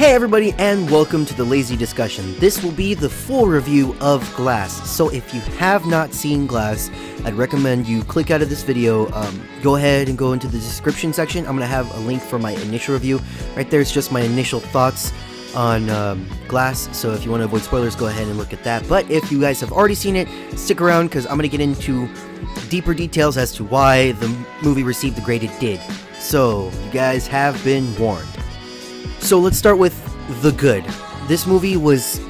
Hey everybody, and welcome to the Lazy Discussion. This will be the full review of Glass. So if you have not seen Glass, I'd recommend you click out of this video, go ahead and go into the description section. I'm going to have a link for my initial review. Right there is just my initial thoughts on Glass, so if you want to avoid spoilers, go ahead and look at that. But if you guys have already seen it, stick around because I'm going to get into deeper details as to why the movie received the grade it did. So, you guys have been warned. So let's start with the good. This movie was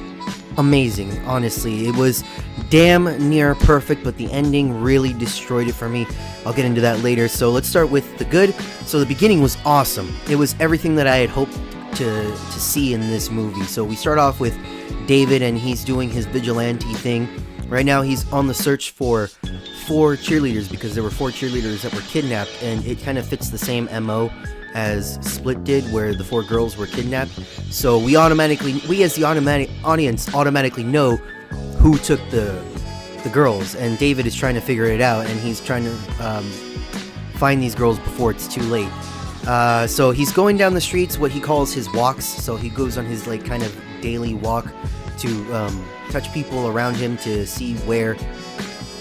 amazing, honestly. It was damn near perfect, but the ending really destroyed it for me. I'll get into that later. So let's start with the good. So the beginning was awesome. It was everything that I had hoped to see in this movie. So we start off with David, and he's doing his vigilante thing. Right now he's on the search for 4 cheerleaders because there were 4 cheerleaders that were kidnapped, and it kind of fits the same MO as Split did, where the 4 girls were kidnapped. So we as the audience automatically know who took the girls, and David is trying to figure it out, and he's trying to find these girls before it's too late. So he's going down the streets, what he calls his walks. So he goes on his like kind of daily walk to touch people around him to see where,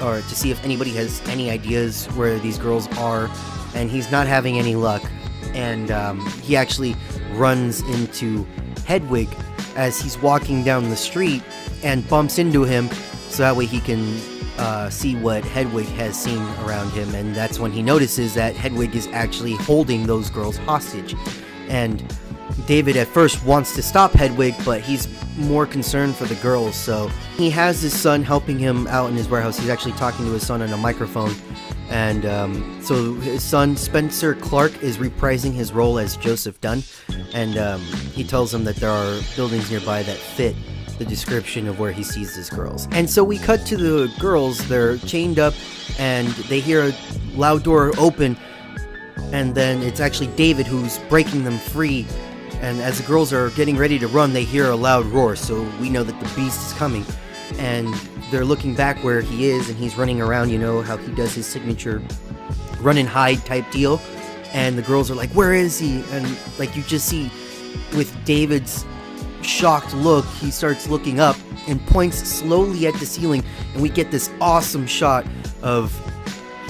or to see if anybody has any ideas where these girls are, and he's not having any luck. And he actually runs into Hedwig as he's walking down the street and bumps into him, so that way he can see what Hedwig has seen around him. And that's when he notices that Hedwig is actually holding those girls hostage. And David at first wants to stop Hedwig, but he's more concerned for the girls. So he has his son helping him out in his warehouse. He's actually talking to his son on a microphone. And so his son, Spencer Clark, is reprising his role as Joseph Dunn. And he tells him that there are buildings nearby that fit the description of where he sees these girls. And so we cut to the girls. They're chained up, and they hear a loud door open. And then it's actually David who's breaking them free. And as the girls are getting ready to run, they hear a loud roar. So we know that the beast is coming. And they're looking back where he is, and he's running around, you know, how he does his signature run and hide type deal. And the girls are like, where is he? And like you just see with David's shocked look, he starts looking up and points slowly at the ceiling, and we get this awesome shot of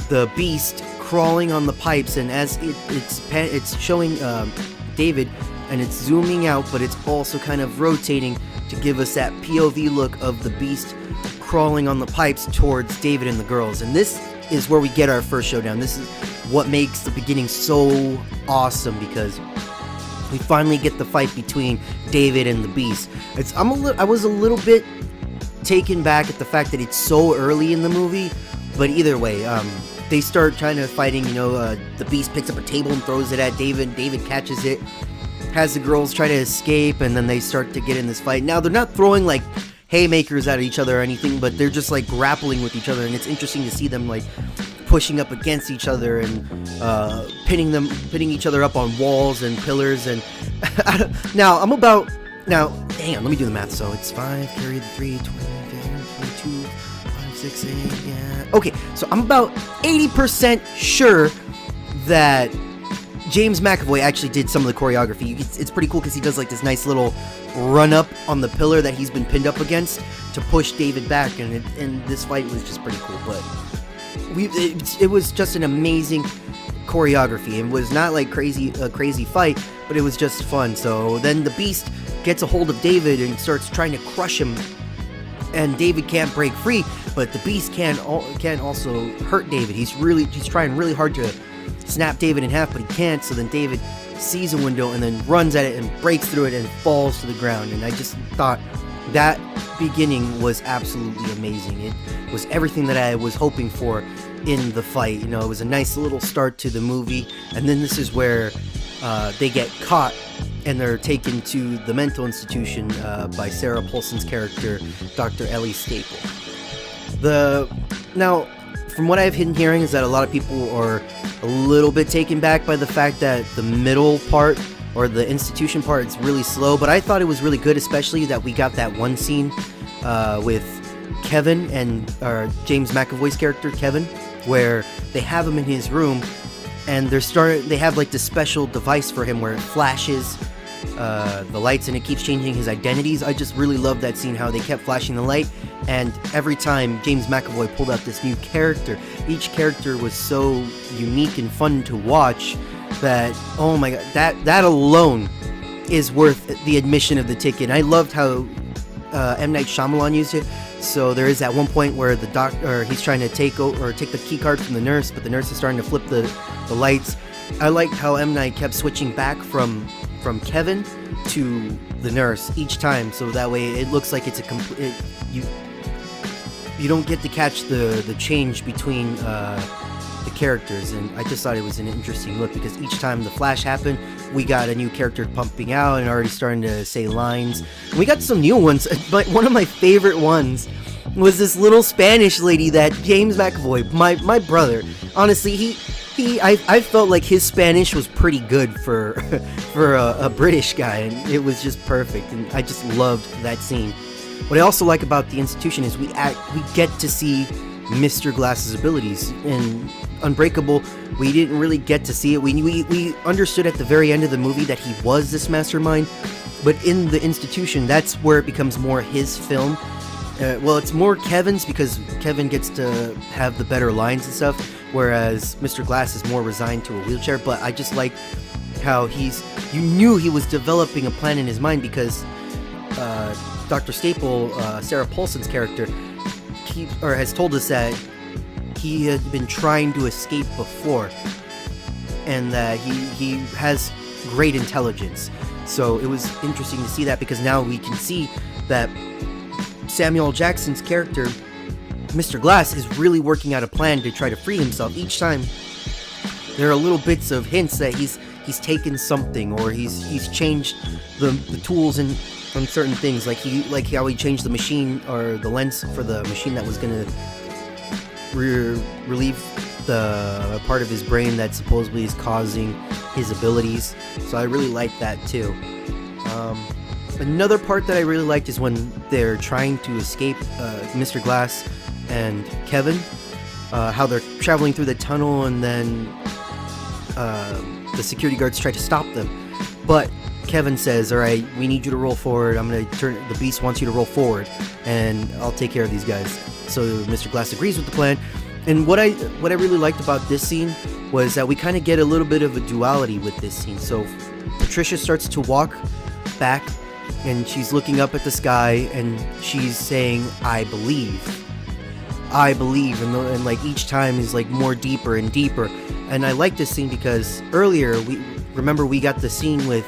the beast crawling on the pipes. And as it's showing David, and it's zooming out, but it's also kind of rotating to give us that POV look of the beast crawling on the pipes towards David and the girls. And this is where we get our first showdown. This is what makes the beginning so awesome, because we finally get the fight between David and the beast. I was a little bit taken back at the fact that it's so early in the movie, but either way, they start trying to fighting. You know, the beast picks up a table and throws it at David. David catches it, has the girls try to escape, and then they start to get in this fight. Now, they're not throwing like haymakers at each other or anything, but they're just like grappling with each other, and it's interesting to see them like pushing up against each other and pitting each other up on walls and pillars. And now hang on, let me do the math. So it's 5 carry the 3, 20, 22, 5, 6, 8, yeah. Okay, so I'm about 80% sure that James McAvoy actually did some of the choreography. It's pretty cool because he does like this nice little run up on the pillar that he's been pinned up against to push David back, and this fight was just pretty cool. But it was just an amazing choreography. It was not like a crazy fight, but it was just fun. So then the beast gets a hold of David and starts trying to crush him, and David can't break free, but the beast can also hurt David. He's trying really hard to snap David in half, but he can't. So then David sees a window and then runs at it and breaks through it and falls to the ground. And I just thought that beginning was absolutely amazing. It was everything that I was hoping for in the fight. You know, it was a nice little start to the movie, and then this is where they get caught and they're taken to the mental institution by Sara Paulson's character, Dr. Ellie Staple. Now, from what I've been hearing, is that a lot of people are a little bit taken back by the fact that the middle part, or the institution part, is really slow, but I thought it was really good, especially that we got that one scene with Kevin and James McAvoy's character, Kevin, where they have him in his room, and they have like this special device for him where it flashes the lights and it keeps changing his identities. I just really love that scene, how they kept flashing the light, and every time James McAvoy pulled out this new character, each character was so unique and fun to watch that, oh my god, that alone is worth the admission of the ticket. And I loved how M. Night Shyamalan used it. So there is that one point where the doctor, he's trying to take the key card from the nurse, but the nurse is starting to flip the lights. I liked how M. Night kept switching back from Kevin to the nurse each time, so that way it looks like it's a complete. You don't get to catch the change between the characters, and I just thought it was an interesting look because each time the flash happened, we got a new character pumping out and already starting to say lines. And we got some new ones, but one of my favorite ones was this little Spanish lady that James McAvoy, my brother, honestly, I felt like his Spanish was pretty good for a British guy, and it was just perfect, and I just loved that scene. What I also like about the institution is we get to see Mr. Glass's abilities. In Unbreakable, we didn't really get to see it. We understood at the very end of the movie that he was this mastermind, but in the institution, that's where it becomes more his film. Well, it's more Kevin's because Kevin gets to have the better lines and stuff, whereas Mr. Glass is more resigned to a wheelchair. But I just like how you knew he was developing a plan in his mind because Dr. Staple, Sarah Paulson's character, has told us that he had been trying to escape before, and that he has great intelligence. So it was interesting to see that because now we can see that Samuel L. Jackson's character, Mr. Glass, is really working out a plan to try to free himself. Each time there are little bits of hints that he's taken something, or he's changed the tools and on certain things, like how he changed the machine or the lens for the machine that was gonna relieve the part of his brain that supposedly is causing his abilities. So I really like that too. Another part that I really liked is when they're trying to escape Mr. Glass and Kevin, how they're traveling through the tunnel, and then the security guards try to stop them, but Kevin says, all right, we need you to roll forward. The beast wants you to roll forward, and I'll take care of these guys. So Mr. Glass agrees with the plan. And what I really liked about this scene was that we kind of get a little bit of a duality with this scene. So Patricia starts to walk back, and she's looking up at the sky, and she's saying, I believe. And like each time is like more deeper and deeper. And I like this scene because earlier, we got the scene with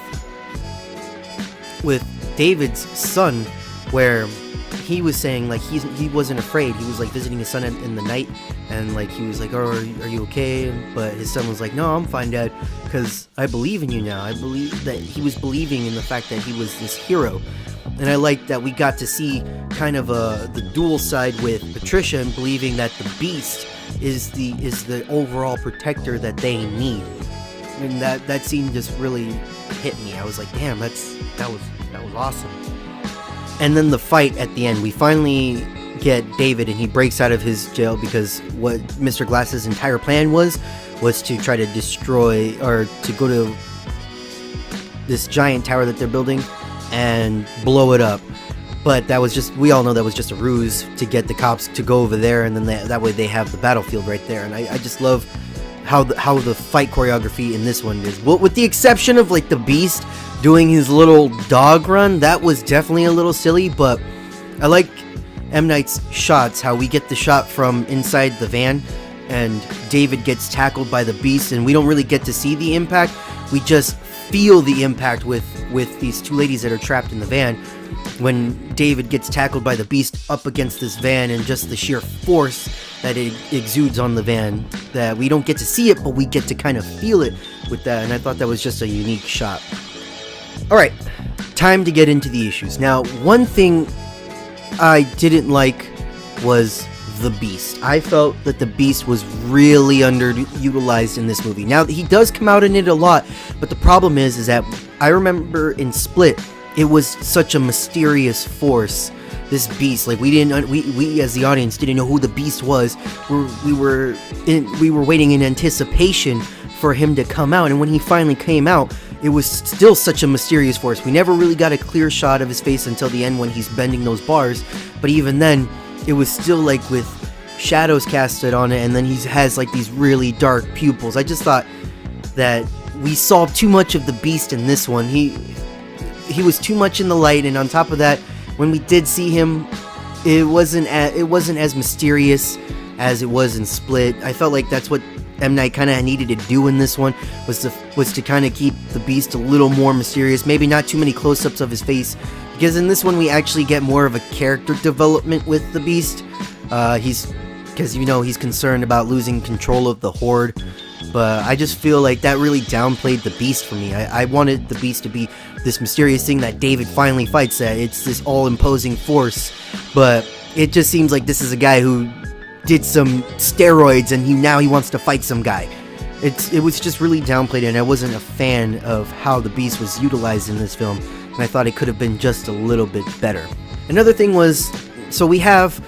David's son, where he was saying like he wasn't afraid. He was like visiting his son in the night, and like he was like, oh, are you okay? But his son was like, no, I'm fine, Dad, because I believe in you now. I believe that he was believing in the fact that he was this hero. And I like that we got to see kind of the dual side with Patricia, and believing that the beast is the overall protector that they need. And that scene just really hit me. I was like, damn, that was awesome. And then the fight at the end, we finally get David, and he breaks out of his jail because what Mr. Glass's entire plan was to try to destroy, or to go to this giant tower that they're building and blow it up. But that was just, we all know that was just a ruse to get the cops to go over there, and then that way they have the battlefield right there. And I just love how the fight choreography in this one is. Well, with the exception of like the Beast doing his little dog run, that was definitely a little silly, but I like M. Night's shots, how we get the shot from inside the van and David gets tackled by the Beast, and we don't really get to see the impact. We just feel the impact with these two ladies that are trapped in the van when David gets tackled by the Beast up against this van, and just the sheer force that it exudes on the van, that we don't get to see it, but we get to kind of feel it with that. And I thought that was just a unique shot. Alright, time to get into the issues. Now, one thing I didn't like was the Beast. I felt that the Beast was really underutilized in this movie. Now, he does come out in it a lot, but the problem is that I remember in Split, it was such a mysterious force, this Beast. Like, we as the audience didn't know who the Beast was. We were waiting in anticipation for him to come out, and when he finally came out, it was still such a mysterious force. We never really got a clear shot of his face until the end when he's bending those bars, but even then, it was still like with shadows casted on it, and then he has like these really dark pupils. I just thought that we saw too much of the Beast in this one. He was too much in the light, and on top of that, when we did see him, it wasn't as mysterious as it was in Split. I felt like that's what M. Night kind of needed to do in this one, was to kind of keep the Beast a little more mysterious. Maybe not too many close-ups of his face, because in this one we actually get more of a character development with the Beast. Because he's concerned about losing control of the Horde, but I just feel like that really downplayed the Beast for me. I wanted the Beast to be this mysterious thing that David finally fights at. It's this all-imposing force, but it just seems like this is a guy who did some steroids and now he wants to fight some guy. It was just really downplayed, and I wasn't a fan of how the Beast was utilized in this film, and I thought it could have been just a little bit better. Another thing was, so we have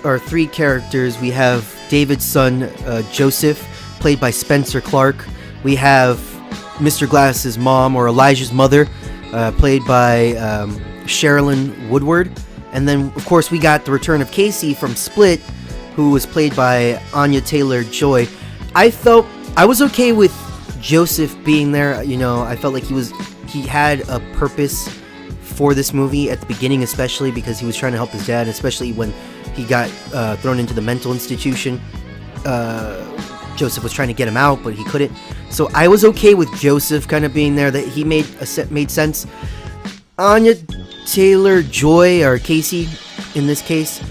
our three characters. We have David's son, Joseph, played by Spencer Clark. We have Mr. Glass's mom, or Elijah's mother, played by Cherlayne Woodward. And then, of course, we got the return of Casey from Split, who was played by Anya Taylor-Joy. I was okay with Joseph being there. I felt like he had a purpose for this movie at the beginning, especially because he was trying to help his dad, especially when he got thrown into the mental institution. Joseph was trying to get him out, but he couldn't. So I was okay with Joseph kind of being there. That he made sense. Anya Taylor-Joy, or Casey in this case,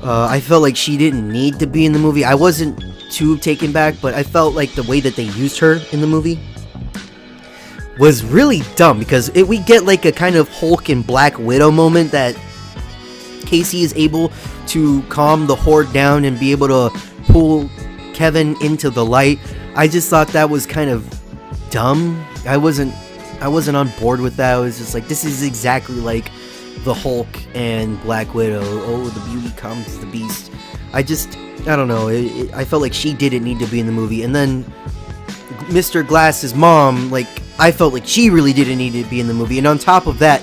I felt like she didn't need to be in the movie. I wasn't too taken back, but I felt like the way that they used her in the movie was really dumb, because we get like a kind of Hulk and Black Widow moment that Casey is able to calm the Horde down and be able to pull Kevin into the light. I just thought that was kind of dumb. I wasn't on board with that. I was just like, this is exactly like the Hulk and Black Widow. Oh, the beauty comes the Beast. I don't know. I felt like she didn't need to be in the movie. And then Mr. Glass's mom, I felt like she really didn't need to be in the movie. And on top of that,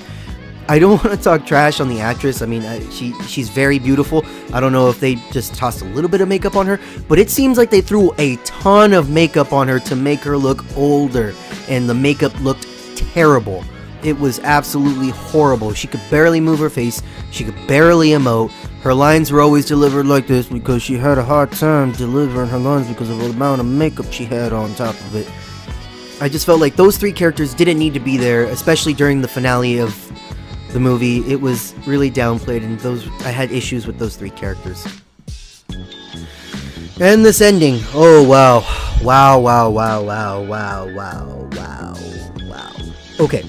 I don't want to talk trash on the actress. I mean, she's very beautiful. I don't know if they just tossed a little bit of makeup on her, but it seems like they threw a ton of makeup on her to make her look older, and the makeup looked terrible. It was absolutely horrible. She could barely move her face. She could barely emote. Her lines were always delivered like this because she had a hard time delivering her lines because of the amount of makeup she had on top of it. I just felt like those three characters didn't need to be there, especially during the finale of the movie. It was really downplayed, and I had issues with those three characters. And this ending, oh wow. Okay,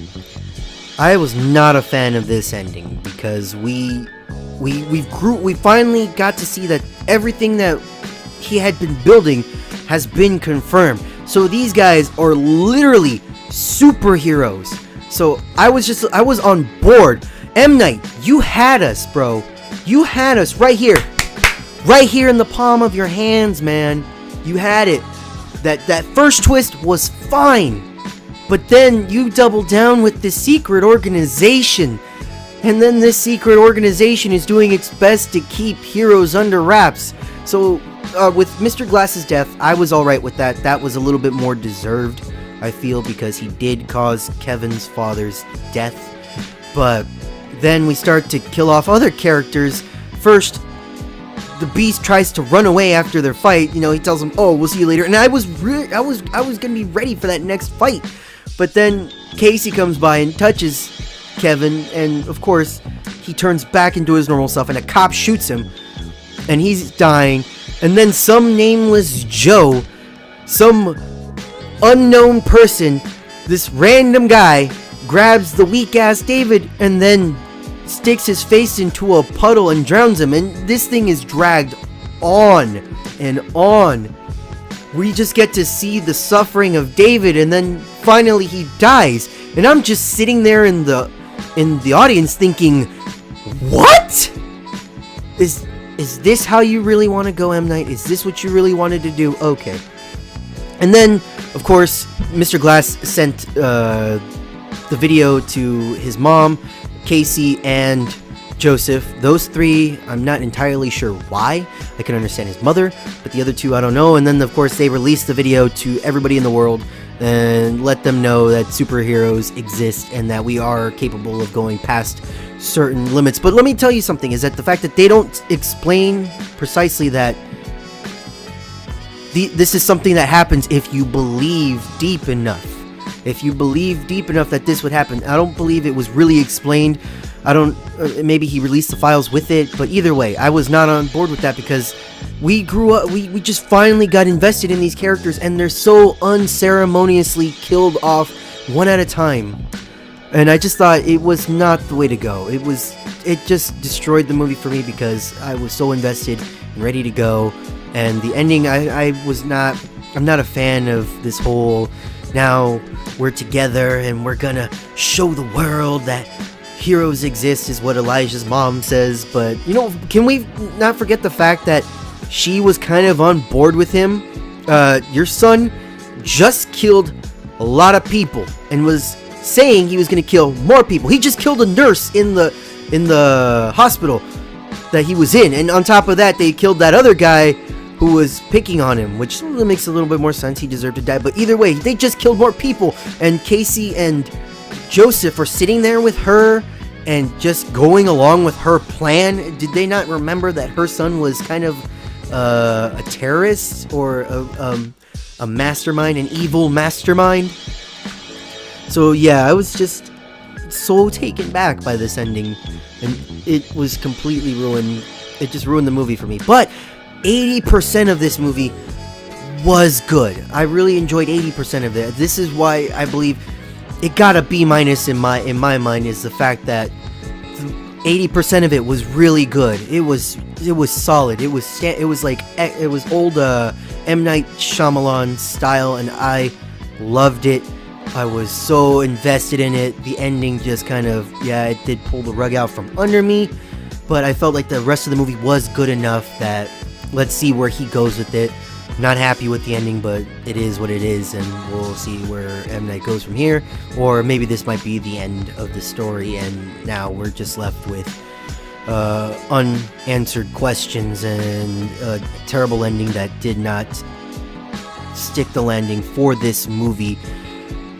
I was not a fan of this ending because we finally got to see that everything that he had been building has been confirmed. So these guys are literally superheroes. So I was on board. M. Night, you had us, bro. You had us right here in the palm of your hands, man. You had it. That first twist was fine, but then you doubled down with this secret organization, and then this secret organization is doing its best to keep heroes under wraps. So with Mr. Glass's death, I was alright with that. That was a little bit more deserved, I feel, because he did cause Kevin's father's death. But then we start to kill off other characters. First, the Beast tries to run away after their fight. He tells him, "Oh, we'll see you later." And I was gonna be ready for that next fight. But then Casey comes by and touches Kevin, and of course, he turns back into his normal self, and a cop shoots him, and he's dying. And then some nameless Joe, some unknown person, this random guy, grabs the weak-ass David and then sticks his face into a puddle and drowns him. And this thing is dragged on and on. We just get to see the suffering of David, and then finally he dies. And I'm just sitting there in the audience thinking, what? Is this how you really want to go, M. Night? Is this what you really wanted to do? Okay. And then, of course, Mr. Glass sent the video to his mom, Casey, and Joseph. Those three, I'm not entirely sure why. I can understand his mother, but the other two, I don't know. And then, of course, they released the video to everybody in the world and let them know that superheroes exist and that we are capable of going past certain limits. But let me tell you something, is that the fact that they don't explain precisely that this is something that happens if you believe deep enough. If you believe deep enough that this would happen. I don't believe it was really explained. I don't, maybe he released the files with it, but either way, I was not on board with that because we grew up, we just finally got invested in these characters, and they're so unceremoniously killed off one at a time. And I just thought it was not the way to go. It just destroyed the movie for me because I was so invested and ready to go. And the ending, I'm not a fan of this whole, now we're together and we're gonna show the world that heroes exist, is what Elijah's mom says. But, you know, can we not forget the fact that she was kind of on board with him? Your son just killed a lot of people and was saying he was going to kill more people. He just killed a nurse in the hospital that he was in, and on top of that, they killed that other guy who was picking on him, which makes a little bit more sense. He deserved to die, but either way, they just killed more people. And Casey and Joseph are sitting there with her and just going along with her plan. Did they not remember that her son was kind of a terrorist or a mastermind, an evil mastermind? So yeah, I was just so taken back by this ending, and it was completely ruined. It just ruined the movie for me. But 80% of this movie was good. I really enjoyed 80% of it. This is why I believe it got a B- in my mind, is the fact that 80% of it was really good. It was solid. It was old M. Night Shyamalan style, and I loved it. I was so invested in it. The ending just kind of, yeah, it did pull the rug out from under me, but I felt like the rest of the movie was good enough that let's see where he goes with it. Not happy with the ending, but it is what it is, and we'll see where M. Night goes from here. Or maybe this might be the end of the story, and now we're just left with unanswered questions and a terrible ending that did not stick the landing for this movie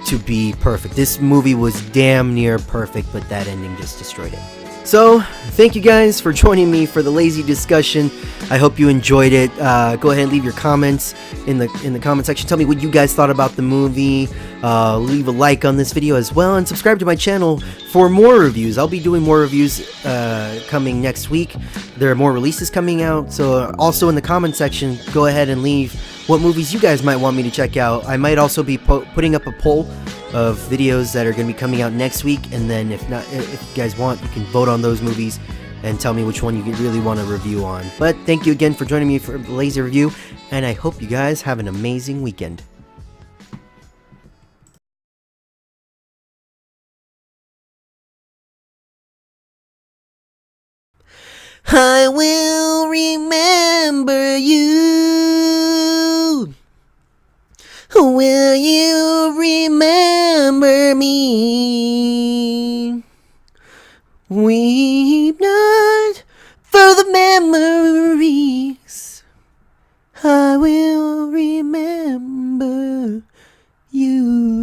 to be perfect. This movie was damn near perfect, but that ending just destroyed it. So, thank you guys for joining me for the lazy discussion. I hope you enjoyed it. Go ahead and leave your comments in the comment section. Tell me what you guys thought about the movie. Leave a like on this video as well, and subscribe to my channel for more reviews. I'll be doing more reviews coming next week. There are more releases coming out, so also in the comment section, go ahead and leave what movies you guys might want me to check out. I might also be putting up a poll of videos that are going to be coming out next week, and then if you guys want, you can vote on those movies and tell me which one you really want to review on. But thank you again for joining me for the lazy review, and I hope you guys have an amazing weekend. I will remember you. Will you remember me? Weep not for the memories. I will remember you.